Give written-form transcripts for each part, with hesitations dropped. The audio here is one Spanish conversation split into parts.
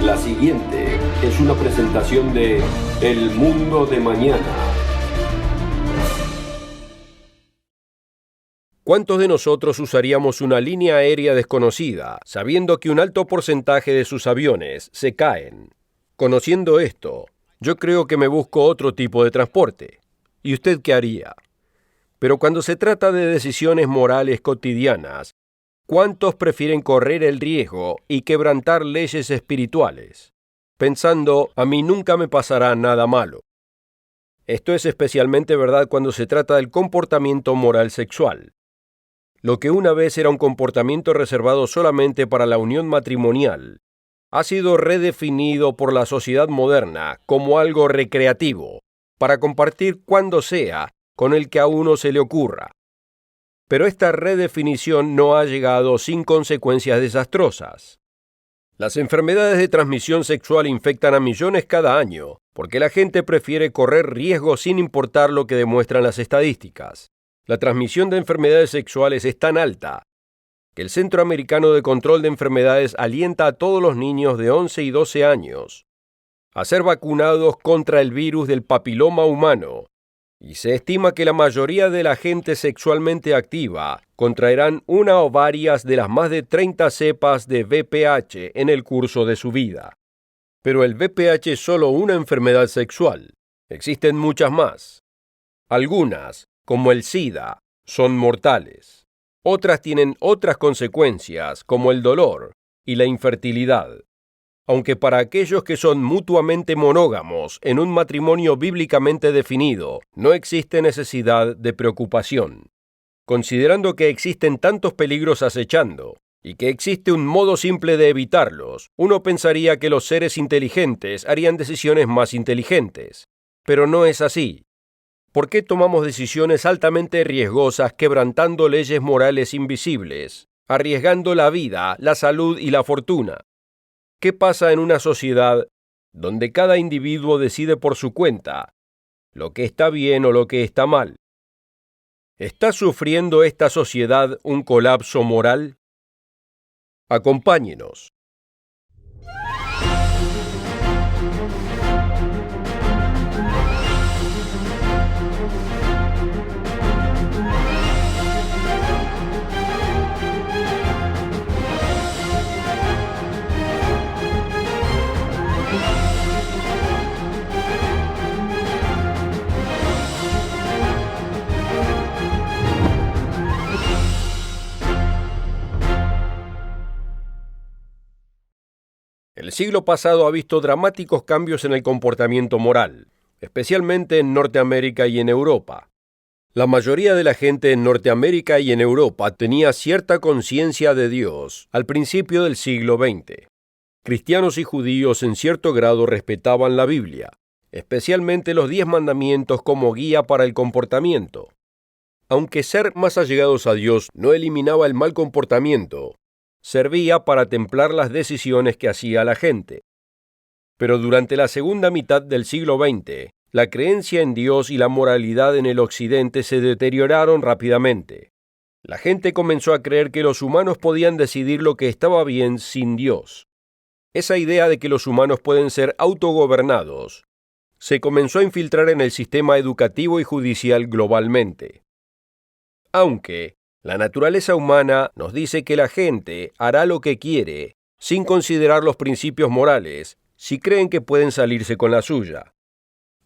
La siguiente es una presentación de El Mundo de Mañana. ¿Cuántos de nosotros usaríamos una línea aérea desconocida, sabiendo que un alto porcentaje de sus aviones se caen? Conociendo esto, yo creo que me busco otro tipo de transporte. ¿Y usted qué haría? Pero cuando se trata de decisiones morales cotidianas, ¿cuántos prefieren correr el riesgo y quebrantar leyes espirituales, pensando, a mí nunca me pasará nada malo? Esto es especialmente verdad cuando se trata del comportamiento moral sexual. Lo que una vez era un comportamiento reservado solamente para la unión matrimonial, ha sido redefinido por la sociedad moderna como algo recreativo, para compartir cuando sea con el que a uno se le ocurra. Pero esta redefinición no ha llegado sin consecuencias desastrosas. Las enfermedades de transmisión sexual infectan a millones cada año, porque la gente prefiere correr riesgos sin importar lo que demuestran las estadísticas. La transmisión de enfermedades sexuales es tan alta que el Centro Americano de Control de Enfermedades alienta a todos los niños de 11 y 12 años a ser vacunados contra el virus del papiloma humano, y se estima que la mayoría de la gente sexualmente activa contraerán una o varias de las más de 30 cepas de VPH en el curso de su vida. Pero el VPH es solo una enfermedad sexual. Existen muchas más. Algunas, como el SIDA, son mortales. Otras tienen otras consecuencias, como el dolor y la infertilidad. Aunque para aquellos que son mutuamente monógamos en un matrimonio bíblicamente definido, no existe necesidad de preocupación. Considerando que existen tantos peligros acechando y que existe un modo simple de evitarlos, uno pensaría que los seres inteligentes harían decisiones más inteligentes. Pero no es así. ¿Por qué tomamos decisiones altamente riesgosas quebrantando leyes morales invisibles, arriesgando la vida, la salud y la fortuna? ¿Qué pasa en una sociedad donde cada individuo decide por su cuenta lo que está bien o lo que está mal? ¿Está sufriendo esta sociedad un colapso moral? Acompáñenos. El siglo pasado ha visto dramáticos cambios en el comportamiento moral, especialmente en Norteamérica y en Europa. La mayoría de la gente en Norteamérica y en Europa tenía cierta conciencia de Dios al principio del siglo XX. Cristianos y judíos en cierto grado respetaban la Biblia, especialmente los 10 mandamientos como guía para el comportamiento. Aunque ser más allegados a Dios no eliminaba el mal comportamiento, servía para templar las decisiones que hacía la gente. Pero durante la segunda mitad del siglo XX, la creencia en Dios y la moralidad en el Occidente se deterioraron rápidamente. La gente comenzó a creer que los humanos podían decidir lo que estaba bien sin Dios. Esa idea de que los humanos pueden ser autogobernados se comenzó a infiltrar en el sistema educativo y judicial globalmente. Aunque la naturaleza humana nos dice que la gente hará lo que quiere, sin considerar los principios morales, si creen que pueden salirse con la suya.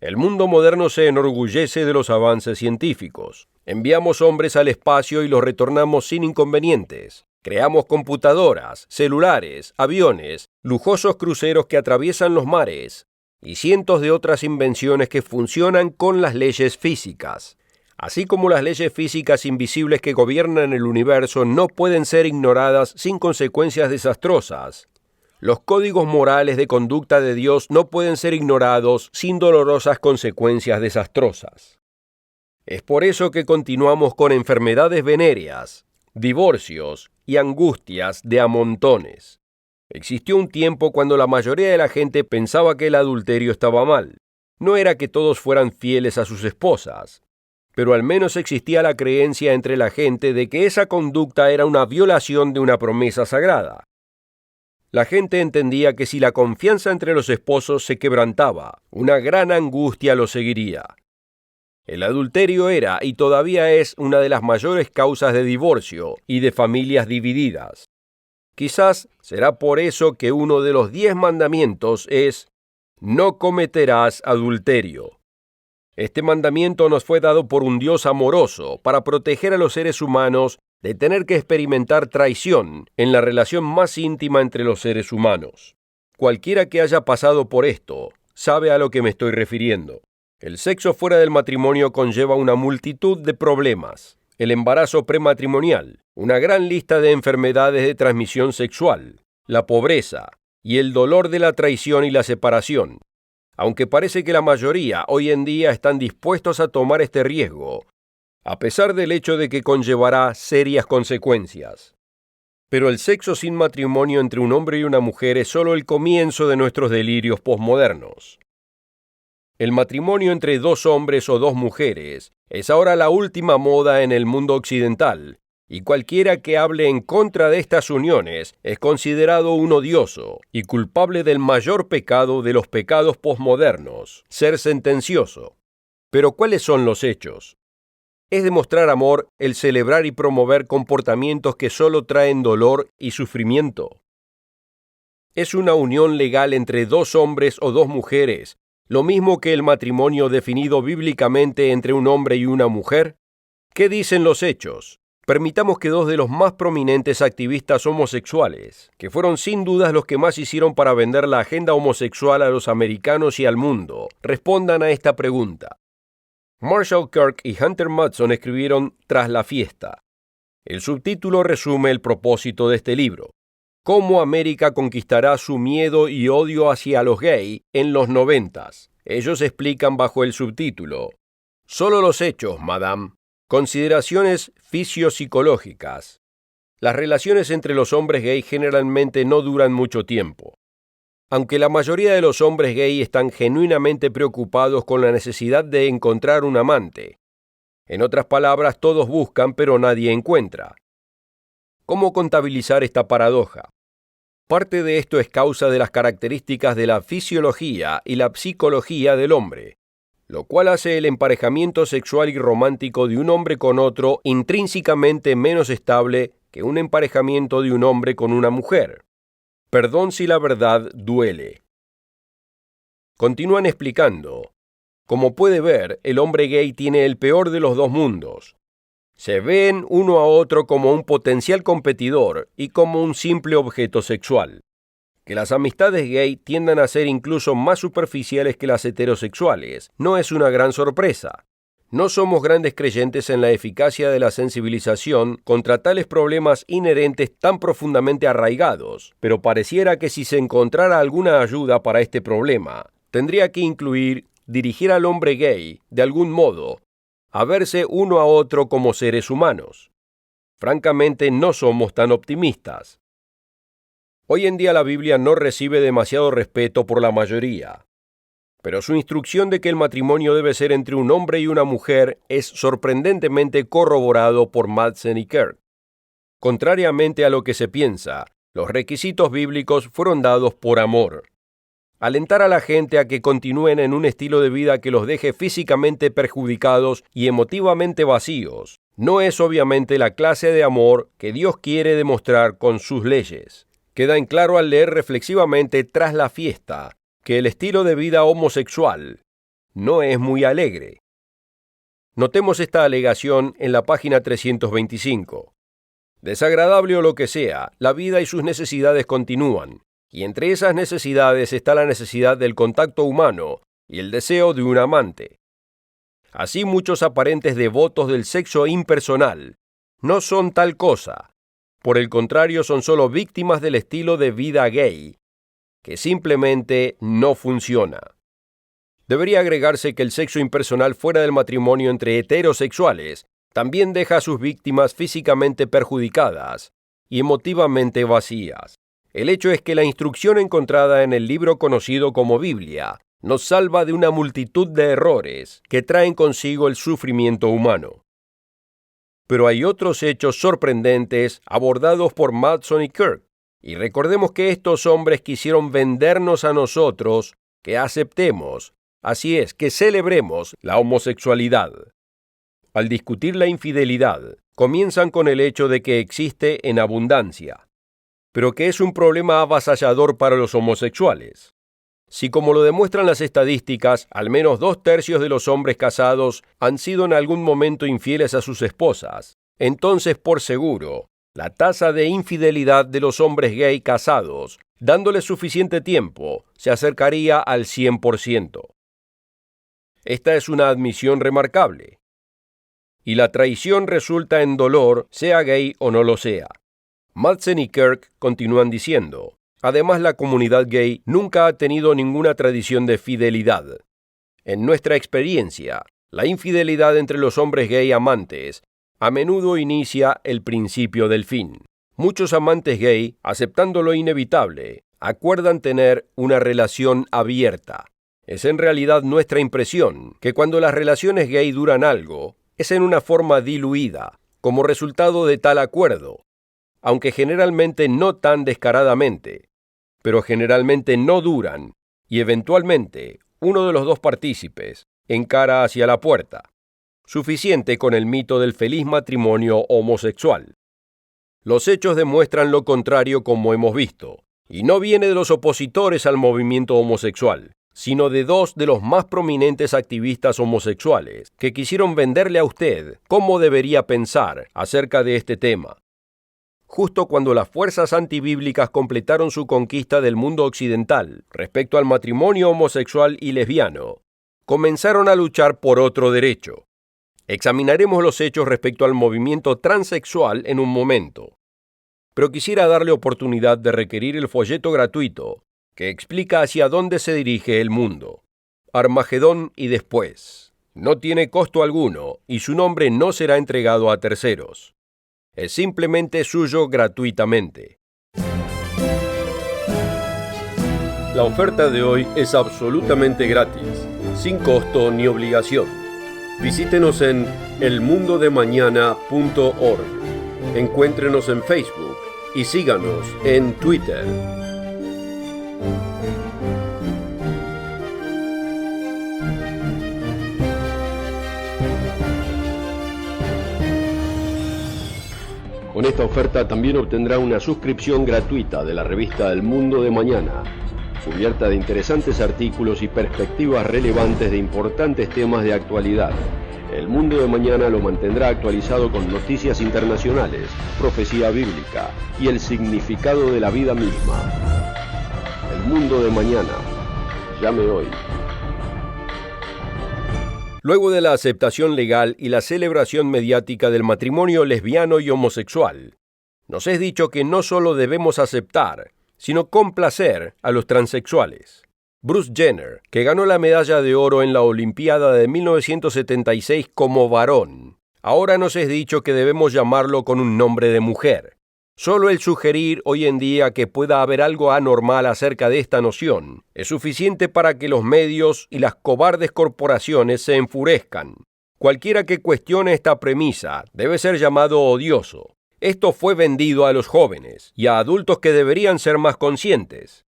El mundo moderno se enorgullece de los avances científicos. Enviamos hombres al espacio y los retornamos sin inconvenientes. Creamos computadoras, celulares, aviones, lujosos cruceros que atraviesan los mares y cientos de otras invenciones que funcionan con las leyes físicas. Así como las leyes físicas invisibles que gobiernan el universo no pueden ser ignoradas sin consecuencias desastrosas, los códigos morales de conducta de Dios no pueden ser ignorados sin dolorosas consecuencias desastrosas. Es por eso que continuamos con enfermedades venéreas, divorcios y angustias de a montones. Existió un tiempo cuando la mayoría de la gente pensaba que el adulterio estaba mal. No era que todos fueran fieles a sus esposas, pero al menos existía la creencia entre la gente de que esa conducta era una violación de una promesa sagrada. La gente entendía que si la confianza entre los esposos se quebrantaba, una gran angustia los seguiría. El adulterio era y todavía es una de las mayores causas de divorcio y de familias divididas. Quizás será por eso que uno de los 10 mandamientos es: no cometerás adulterio. Este mandamiento nos fue dado por un Dios amoroso para proteger a los seres humanos de tener que experimentar traición en la relación más íntima entre los seres humanos. Cualquiera que haya pasado por esto sabe a lo que me estoy refiriendo. El sexo fuera del matrimonio conlleva una multitud de problemas. El embarazo prematrimonial, una gran lista de enfermedades de transmisión sexual, la pobreza y el dolor de la traición y la separación. Aunque parece que la mayoría hoy en día están dispuestos a tomar este riesgo, a pesar del hecho de que conllevará serias consecuencias. Pero el sexo sin matrimonio entre un hombre y una mujer es solo el comienzo de nuestros delirios posmodernos. El matrimonio entre 2 hombres o 2 mujeres es ahora la última moda en el mundo occidental, y cualquiera que hable en contra de estas uniones es considerado un odioso y culpable del mayor pecado de los pecados posmodernos, ser sentencioso. Pero ¿cuáles son los hechos? Es demostrar amor el celebrar y promover comportamientos que solo traen dolor y sufrimiento. Es una unión legal entre 2 hombres o 2 mujeres, lo mismo que el matrimonio definido bíblicamente entre un hombre y una mujer. ¿Qué dicen los hechos? Permitamos que 2 de los más prominentes activistas homosexuales, que fueron sin dudas los que más hicieron para vender la agenda homosexual a los americanos y al mundo, respondan a esta pregunta. Marshall Kirk y Hunter Mudson escribieron Tras la fiesta. El subtítulo resume el propósito de este libro: Cómo América conquistará su miedo y odio hacia los gays en los 90s. Ellos explican bajo el subtítulo: Solo los hechos, madame. Consideraciones fisiopsicológicas. Las relaciones entre los hombres gay generalmente no duran mucho tiempo. Aunque la mayoría de los hombres gay están genuinamente preocupados con la necesidad de encontrar un amante. En otras palabras, todos buscan, pero nadie encuentra. ¿Cómo contabilizar esta paradoja? Parte de esto es causa de las características de la fisiología y la psicología del hombre, lo cual hace el emparejamiento sexual y romántico de un hombre con otro intrínsecamente menos estable que un emparejamiento de un hombre con una mujer. Perdón si la verdad duele. Continúan explicando: como puede ver, el hombre gay tiene el peor de los 2 mundos. Se ven uno a otro como un potencial competidor y como un simple objeto sexual. Que las amistades gay tiendan a ser incluso más superficiales que las heterosexuales no es una gran sorpresa. No somos grandes creyentes en la eficacia de la sensibilización contra tales problemas inherentes tan profundamente arraigados, pero pareciera que si se encontrara alguna ayuda para este problema, tendría que incluir dirigir al hombre gay, de algún modo, a verse uno a otro como seres humanos. Francamente, no somos tan optimistas. Hoy en día la Biblia no recibe demasiado respeto por la mayoría, pero su instrucción de que el matrimonio debe ser entre un hombre y una mujer es sorprendentemente corroborado por Madsen y Kirk. Contrariamente a lo que se piensa, los requisitos bíblicos fueron dados por amor. Alentar a la gente a que continúen en un estilo de vida que los deje físicamente perjudicados y emotivamente vacíos no es obviamente la clase de amor que Dios quiere demostrar con sus leyes. Queda en claro al leer reflexivamente Tras la fiesta que el estilo de vida homosexual no es muy alegre. Notemos esta alegación en la página 325. Desagradable o lo que sea, la vida y sus necesidades continúan, y entre esas necesidades está la necesidad del contacto humano y el deseo de un amante. Así muchos aparentes devotos del sexo impersonal no son tal cosa. Por el contrario, son solo víctimas del estilo de vida gay, que simplemente no funciona. Debería agregarse que el sexo impersonal fuera del matrimonio entre heterosexuales también deja a sus víctimas físicamente perjudicadas y emotivamente vacías. El hecho es que la instrucción encontrada en el libro conocido como Biblia nos salva de una multitud de errores que traen consigo el sufrimiento humano. Pero hay otros hechos sorprendentes abordados por Madsen y Kirk. Y recordemos que estos hombres quisieron vendernos a nosotros que aceptemos, así es, que celebremos la homosexualidad. Al discutir la infidelidad, comienzan con el hecho de que existe en abundancia, pero que es un problema avasallador para los homosexuales. Si, como lo demuestran las estadísticas, al menos 2/3 de los hombres casados han sido en algún momento infieles a sus esposas, entonces, por seguro, la tasa de infidelidad de los hombres gay casados, dándoles suficiente tiempo, se acercaría al 100%. Esta es una admisión remarcable. Y la traición resulta en dolor, sea gay o no lo sea. Madsen y Kirk continúan diciendo, además la comunidad gay nunca ha tenido ninguna tradición de fidelidad. En nuestra experiencia, la infidelidad entre los hombres gay amantes a menudo inicia el principio del fin. Muchos amantes gay, aceptando lo inevitable, acuerdan tener una relación abierta. Es en realidad nuestra impresión que cuando las relaciones gay duran algo, es en una forma diluida, como resultado de tal acuerdo, aunque generalmente no tan descaradamente, pero generalmente no duran, y eventualmente uno de los dos partícipes encara hacia la puerta. Suficiente con el mito del feliz matrimonio homosexual. Los hechos demuestran lo contrario, como hemos visto, y no viene de los opositores al movimiento homosexual, sino de dos de los más prominentes activistas homosexuales que quisieron venderle a usted cómo debería pensar acerca de este tema. Justo cuando las fuerzas antibíblicas completaron su conquista del mundo occidental respecto al matrimonio homosexual y lesbiano, comenzaron a luchar por otro derecho. Examinaremos los hechos respecto al movimiento transexual en un momento, pero quisiera darle oportunidad de requerir el folleto gratuito que explica hacia dónde se dirige el mundo. Armagedón y después. No tiene costo alguno y su nombre no será entregado a terceros. Es simplemente suyo gratuitamente. La oferta de hoy es absolutamente gratis, sin costo ni obligación. Visítenos en elmundodemañana.org. Encuéntrenos en Facebook y síganos en Twitter. Con esta oferta también obtendrá una suscripción gratuita de la revista El Mundo de Mañana, cubierta de interesantes artículos y perspectivas relevantes de importantes temas de actualidad. El Mundo de Mañana lo mantendrá actualizado con noticias internacionales, profecía bíblica y el significado de la vida misma. El Mundo de Mañana. Llame hoy. Luego de la aceptación legal y la celebración mediática del matrimonio lesbiano y homosexual, nos es dicho que no solo debemos aceptar, sino complacer a los transexuales. Bruce Jenner, que ganó la medalla de oro en la Olimpiada de 1976 como varón, ahora nos es dicho que debemos llamarlo con un nombre de mujer. Solo el sugerir hoy en día que pueda haber algo anormal acerca de esta noción es suficiente para que los medios y las cobardes corporaciones se enfurezcan. Cualquiera que cuestione esta premisa debe ser llamado odioso. Esto fue vendido a los jóvenes y a adultos que deberían ser más conscientes.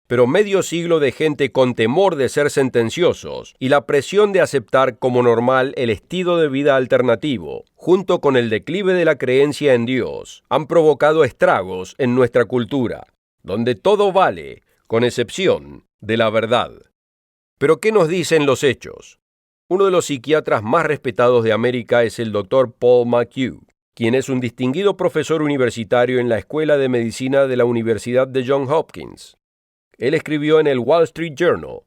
Pero medio siglo de gente con temor de ser sentenciosos y la presión de aceptar como normal el estilo de vida alternativo, junto con el declive de la creencia en Dios, han provocado estragos en nuestra cultura, donde todo vale, con excepción de la verdad. Pero ¿qué nos dicen los hechos? Uno de los psiquiatras más respetados de América es el Dr. Paul McHugh, quien es un distinguido profesor universitario en la Escuela de Medicina de la Universidad de Johns Hopkins. Él escribió en el Wall Street Journal: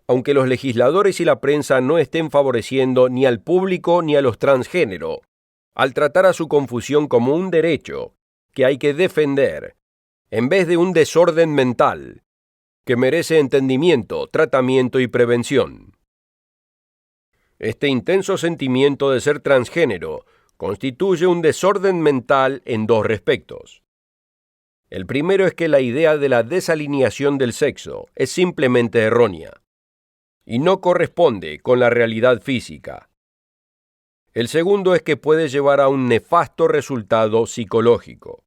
aunque los legisladores y la prensa no estén favoreciendo ni al público ni a los transgénero, al tratar a su confusión como un derecho que hay que defender, en vez de un desorden mental que merece entendimiento, tratamiento y prevención. Este intenso sentimiento de ser transgénero constituye un desorden mental en dos respectos. El primero es que la idea de la desalineación del sexo es simplemente errónea y no corresponde con la realidad física. El segundo es que puede llevar a un nefasto resultado psicológico.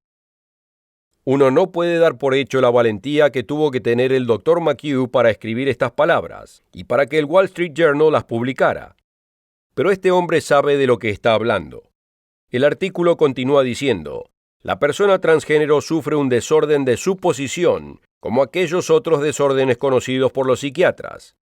Uno no puede dar por hecho la valentía que tuvo que tener el Dr. McHugh para escribir estas palabras y para que el Wall Street Journal las publicara. Pero este hombre sabe de lo que está hablando. El artículo continúa diciendo: la persona transgénero sufre un desorden de suposición, como aquellos otros desórdenes conocidos por los psiquiatras.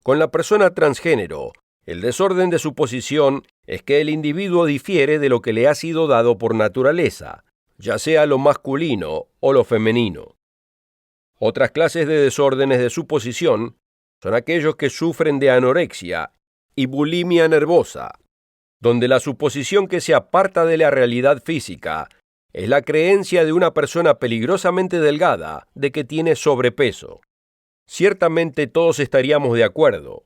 Con la persona transgénero, el desorden de suposición es que el individuo difiere de lo que le ha sido dado por naturaleza, ya sea lo masculino o lo femenino. Otras clases de desórdenes de suposición son aquellos que sufren de anorexia y bulimia nervosa, donde la suposición que se aparta de la realidad física es la creencia de una persona peligrosamente delgada de que tiene sobrepeso. Ciertamente todos estaríamos de acuerdo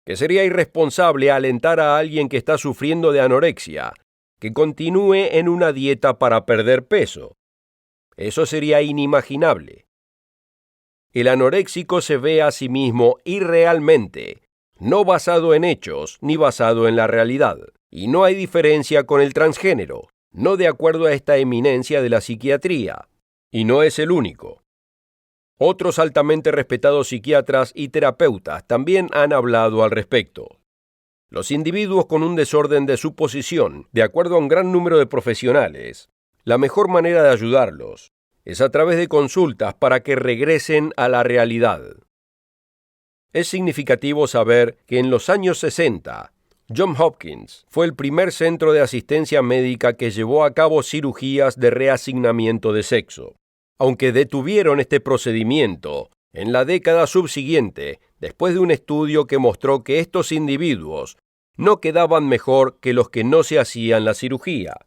que sería irresponsable alentar a alguien que está sufriendo de anorexia que continúe en una dieta para perder peso. Eso sería inimaginable. El anoréxico se ve a sí mismo irrealmente, no basado en hechos ni basado en la realidad, y no hay diferencia con el transgénero, no de acuerdo a esta eminencia de la psiquiatría, y no es el único. Otros altamente respetados psiquiatras y terapeutas también han hablado al respecto. Los individuos con un desorden de suposición, de acuerdo a un gran número de profesionales, la mejor manera de ayudarlos es a través de consultas para que regresen a la realidad. Es significativo saber que en los años 60, Johns Hopkins fue el primer centro de asistencia médica que llevó a cabo cirugías de reasignamiento de sexo. Aunque detuvieron este procedimiento en la década subsiguiente, después de un estudio que mostró que estos individuos no quedaban mejor que los que no se hacían la cirugía.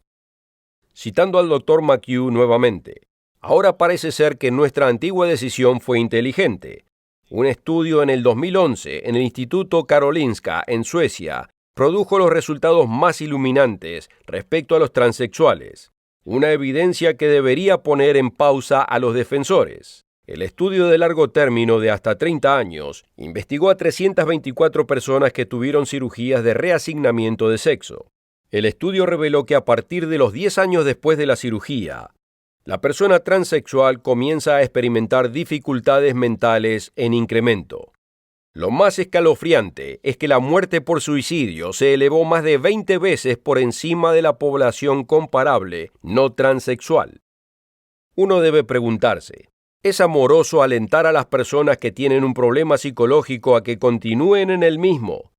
Citando al Dr. McHugh nuevamente, ahora parece ser que nuestra antigua decisión fue inteligente. Un estudio en el 2011 en el Instituto Karolinska en Suecia produjo los resultados más iluminantes respecto a los transexuales, una evidencia que debería poner en pausa a los defensores. El estudio de largo término de hasta 30 años investigó a 324 personas que tuvieron cirugías de reasignamiento de sexo. El estudio reveló que a partir de los 10 años después de la cirugía, la persona transexual comienza a experimentar dificultades mentales en incremento. Lo más escalofriante es que la muerte por suicidio se elevó más de 20 veces por encima de la población comparable no transexual. Uno debe preguntarse, ¿es amoroso alentar a las personas que tienen un problema psicológico a que continúen en el mismo?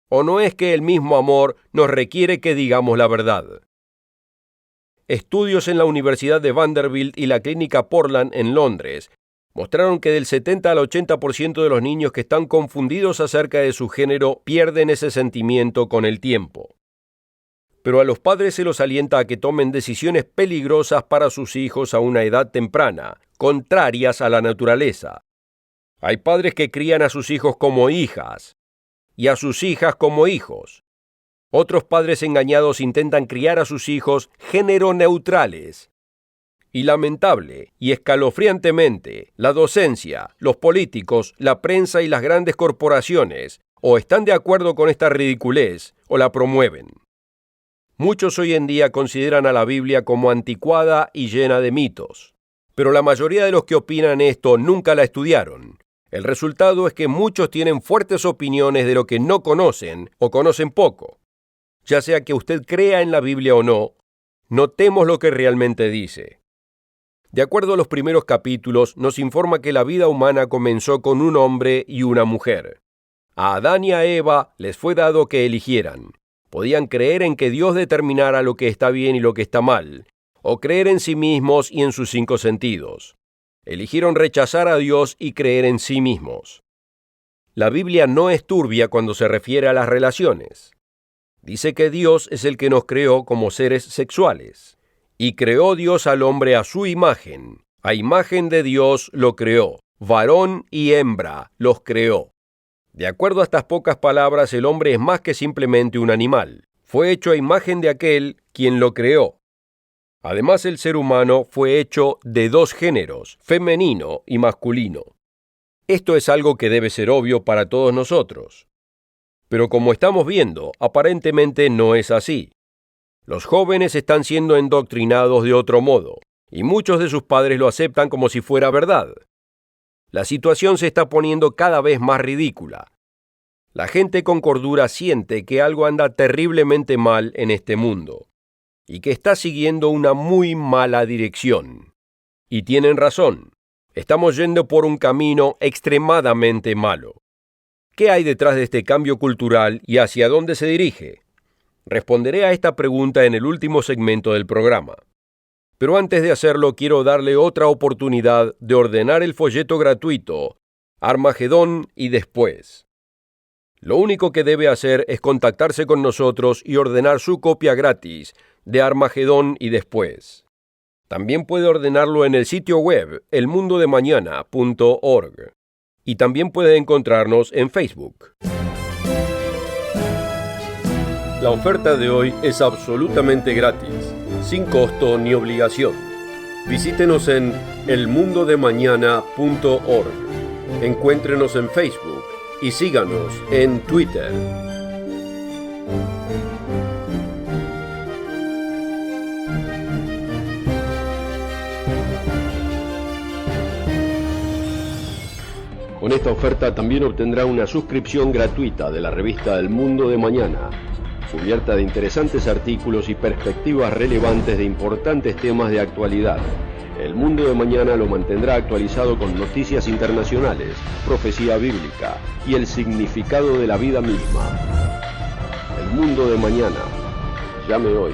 ¿O no es que el mismo amor nos requiere que digamos la verdad? Estudios en la Universidad de Vanderbilt y la Clínica Portland en Londres mostraron que del 70 al 80% de los niños que están confundidos acerca de su género pierden ese sentimiento con el tiempo. Pero a los padres se los alienta a que tomen decisiones peligrosas para sus hijos a una edad temprana, contrarias a la naturaleza. Hay padres que crían a sus hijos como hijas y a sus hijas como hijos. Otros padres engañados intentan criar a sus hijos género neutrales. Y lamentable y escalofriantemente, la docencia, los políticos, la prensa y las grandes corporaciones o están de acuerdo con esta ridiculez o la promueven. Muchos hoy en día consideran a la Biblia como anticuada y llena de mitos, pero la mayoría de los que opinan esto nunca la estudiaron. El resultado es que muchos tienen fuertes opiniones de lo que no conocen o conocen poco. Ya sea que usted crea en la Biblia o no, notemos lo que realmente dice. De acuerdo a los primeros capítulos, nos informa que la vida humana comenzó con un hombre y una mujer. A Adán y a Eva les fue dado que eligieran. Podían creer en que Dios determinara lo que está bien y lo que está mal, o creer en sí mismos y en sus 5 sentidos. Eligieron rechazar a Dios y creer en sí mismos. La Biblia no es turbia cuando se refiere a las relaciones. Dice que Dios es el que nos creó como seres sexuales. Y creó Dios al hombre a su imagen. A imagen de Dios lo creó. Varón y hembra los creó. De acuerdo a estas pocas palabras, el hombre es más que simplemente un animal. Fue hecho a imagen de aquel quien lo creó. Además, el ser humano fue hecho de 2 géneros, femenino y masculino. Esto es algo que debe ser obvio para todos nosotros. Pero como estamos viendo, aparentemente no es así. Los jóvenes están siendo endoctrinados de otro modo. y muchos de sus padres lo aceptan como si fuera verdad. La situación se está poniendo cada vez más ridícula. La gente con cordura siente que algo anda terriblemente mal en este mundo y que está siguiendo una muy mala dirección. Y tienen razón. Estamos yendo por un camino extremadamente malo. ¿Qué hay detrás de este cambio cultural y hacia dónde se dirige? Responderé a esta pregunta en el último segmento del programa. Pero antes de hacerlo, quiero darle otra oportunidad de ordenar el folleto gratuito Armagedón y después. Lo único que debe hacer es contactarse con nosotros y ordenar su copia gratis de Armagedón y después. También puede ordenarlo en el sitio web elmundodemañana.org y también puede encontrarnos en Facebook. La oferta de hoy es absolutamente gratis, sin costo ni obligación. Visítenos en elmundodemañana.org. Encuéntrenos en Facebook y síganos en Twitter. Con esta oferta también obtendrá una suscripción gratuita de la revista El Mundo de Mañana, cubierta de interesantes artículos y perspectivas relevantes de importantes temas de actualidad. El Mundo de Mañana lo mantendrá actualizado con noticias internacionales, profecía bíblica y el significado de la vida misma. El Mundo de Mañana. Llame hoy.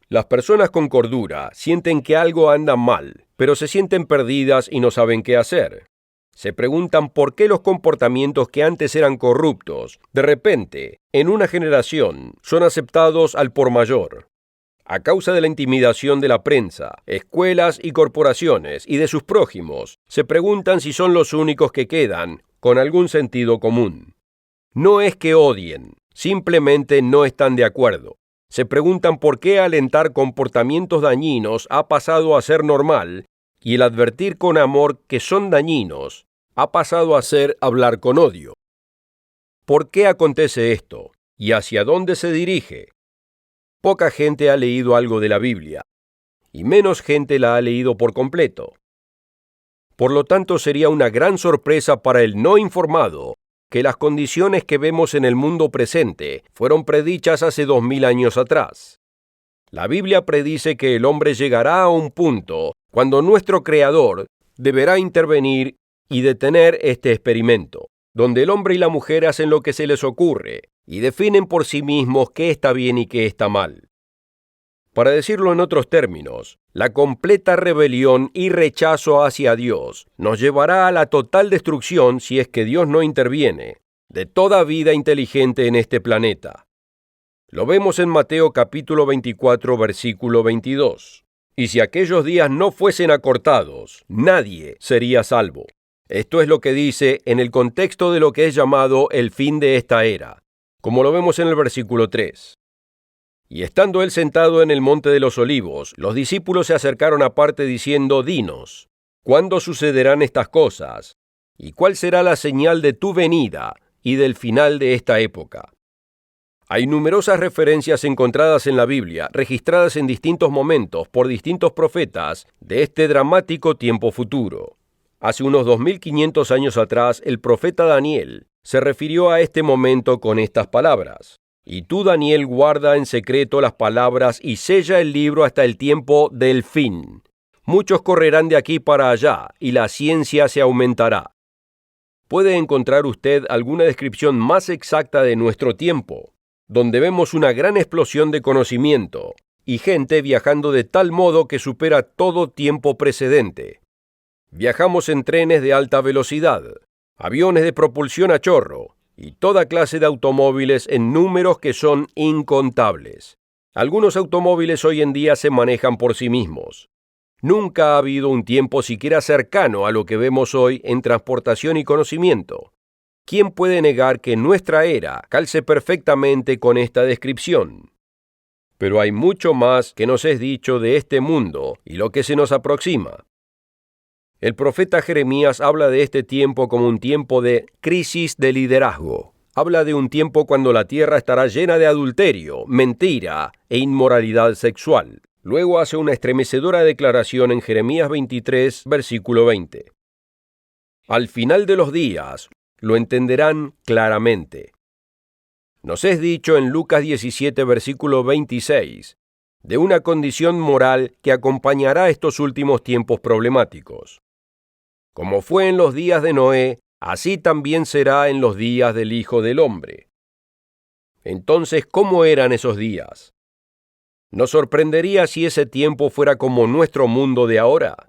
Las personas con cordura sienten que algo anda mal, pero se sienten perdidas y no saben qué hacer. Se preguntan por qué los comportamientos que antes eran corruptos, de repente, en una generación, son aceptados al por mayor. A causa de la intimidación de la prensa, escuelas y corporaciones y de sus prójimos, se preguntan si son los únicos que quedan con algún sentido común. No es que odien, simplemente no están de acuerdo. Se preguntan por qué alentar comportamientos dañinos ha pasado a ser normal y el advertir con amor que son dañinos ha pasado a ser hablar con odio. ¿Por qué acontece esto? ¿Y hacia dónde se dirige? Poca gente ha leído algo de la Biblia, y menos gente la ha leído por completo. Por lo tanto, sería una gran sorpresa para el no informado que las condiciones que vemos en el mundo presente fueron predichas hace 2000 años atrás. La Biblia predice que el hombre llegará a un punto cuando nuestro Creador deberá intervenir y detener este experimento, donde el hombre y la mujer hacen lo que se les ocurre y definen por sí mismos qué está bien y qué está mal. Para decirlo en otros términos, la completa rebelión y rechazo hacia Dios nos llevará a la total destrucción si es que Dios no interviene, de toda vida inteligente en este planeta. Lo vemos en Mateo capítulo 24, versículo 22. Y si aquellos días no fuesen acortados, nadie sería salvo. Esto es lo que dice en el contexto de lo que es llamado el fin de esta era, como lo vemos en el versículo 3. Y estando él sentado en el monte de los olivos, los discípulos se acercaron aparte diciendo: Dinos, ¿cuándo sucederán estas cosas? ¿Y cuál será la señal de tu venida y del final de esta época? Hay numerosas referencias encontradas en la Biblia, registradas en distintos momentos por distintos profetas de este dramático tiempo futuro. Hace unos 2500 años atrás, el profeta Daniel se refirió a este momento con estas palabras: Y tú, Daniel, guarda en secreto las palabras y sella el libro hasta el tiempo del fin. Muchos correrán de aquí para allá, y la ciencia se aumentará. ¿Puede encontrar usted alguna descripción más exacta de nuestro tiempo, donde vemos una gran explosión de conocimiento y gente viajando de tal modo que supera todo tiempo precedente? Viajamos en trenes de alta velocidad, aviones de propulsión a chorro y toda clase de automóviles en números que son incontables. Algunos automóviles hoy en día se manejan por sí mismos. Nunca ha habido un tiempo siquiera cercano a lo que vemos hoy en transportación y conocimiento. ¿Quién puede negar que nuestra era calce perfectamente con esta descripción? Pero hay mucho más que nos es dicho de este mundo y lo que se nos aproxima. El profeta Jeremías habla de este tiempo como un tiempo de crisis de liderazgo. habla de un tiempo cuando la tierra estará llena de adulterio, mentira e inmoralidad sexual. Luego hace una estremecedora declaración en Jeremías 23, versículo 20. Al final de los días lo entenderán claramente. Nos es dicho en Lucas 17, versículo 26, de una condición moral que acompañará estos últimos tiempos problemáticos. Como fue en los días de Noé, así también será en los días del Hijo del Hombre. Entonces, ¿cómo eran esos días? ¿Nos sorprendería si ese tiempo fuera como nuestro mundo de ahora?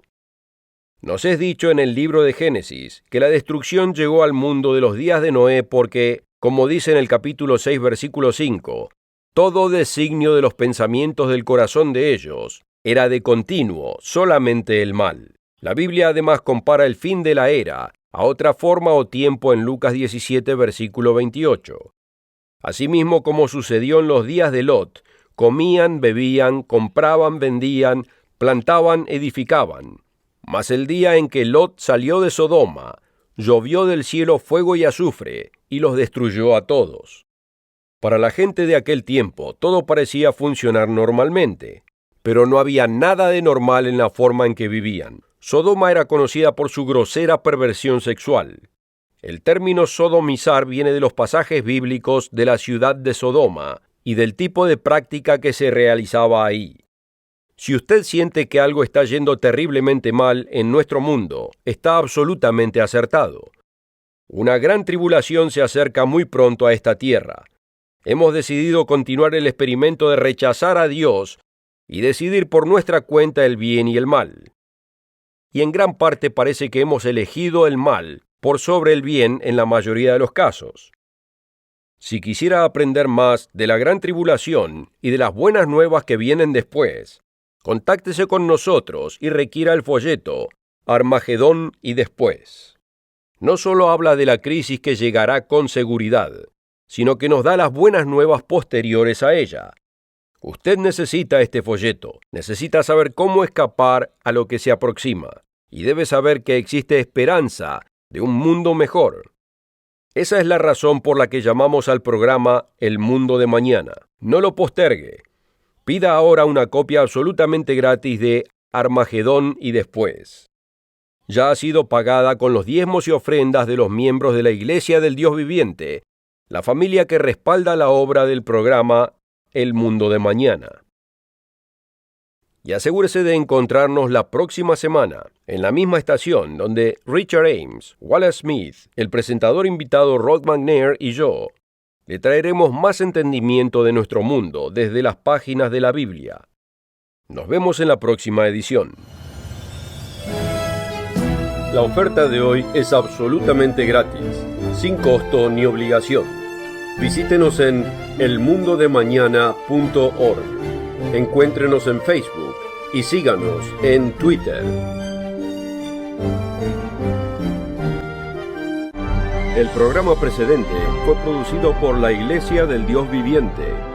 Nos es dicho en el libro de Génesis que la destrucción llegó al mundo de los días de Noé porque, como dice en el capítulo 6, versículo 5, todo designio de los pensamientos del corazón de ellos era de continuo, solamente el mal. La Biblia además compara el fin de la era a otra forma o tiempo en Lucas 17, versículo 28. Asimismo, como sucedió en los días de Lot, comían, bebían, compraban, vendían, plantaban, edificaban. Mas el día en que Lot salió de Sodoma, llovió del cielo fuego y azufre, y los destruyó a todos. Para la gente de aquel tiempo, todo parecía funcionar normalmente, pero no había nada de normal en la forma en que vivían. Sodoma era conocida por su grosera perversión sexual. El término sodomizar viene de los pasajes bíblicos de la ciudad de Sodoma y del tipo de práctica que se realizaba ahí. Si usted siente que algo está yendo terriblemente mal en nuestro mundo, está absolutamente acertado. Una gran tribulación se acerca muy pronto a esta tierra. Hemos decidido continuar el experimento de rechazar a Dios y decidir por nuestra cuenta el bien y el mal. Y en gran parte parece que hemos elegido el mal por sobre el bien en la mayoría de los casos. Si quisiera aprender más de la gran tribulación y de las buenas nuevas que vienen después, contáctese con nosotros y requiera el folleto Armagedón y después. No solo habla de la crisis que llegará con seguridad, sino que nos da las buenas nuevas posteriores a ella. Usted necesita este folleto, necesita saber cómo escapar a lo que se aproxima, y debe saber que existe esperanza de un mundo mejor. Esa es la razón por la que llamamos al programa El Mundo de Mañana. No lo postergue. Pida ahora una copia absolutamente gratis de Armagedón y después. Ya ha sido pagada con los diezmos y ofrendas de los miembros de la Iglesia del Dios Viviente, la familia que respalda la obra del programa El Mundo de Mañana. Y asegúrese de encontrarnos la próxima semana, en la misma estación donde Richard Ames, Wallace Smith, el presentador invitado Rod McNair y yo le traeremos más entendimiento de nuestro mundo desde las páginas de la Biblia. Nos vemos en la próxima edición. La oferta de hoy es absolutamente gratis, sin costo ni obligación. Visítenos en elmundodemañana.org. Encuéntrenos en Facebook y síganos en Twitter. El programa precedente fue producido por la Iglesia del Dios Viviente.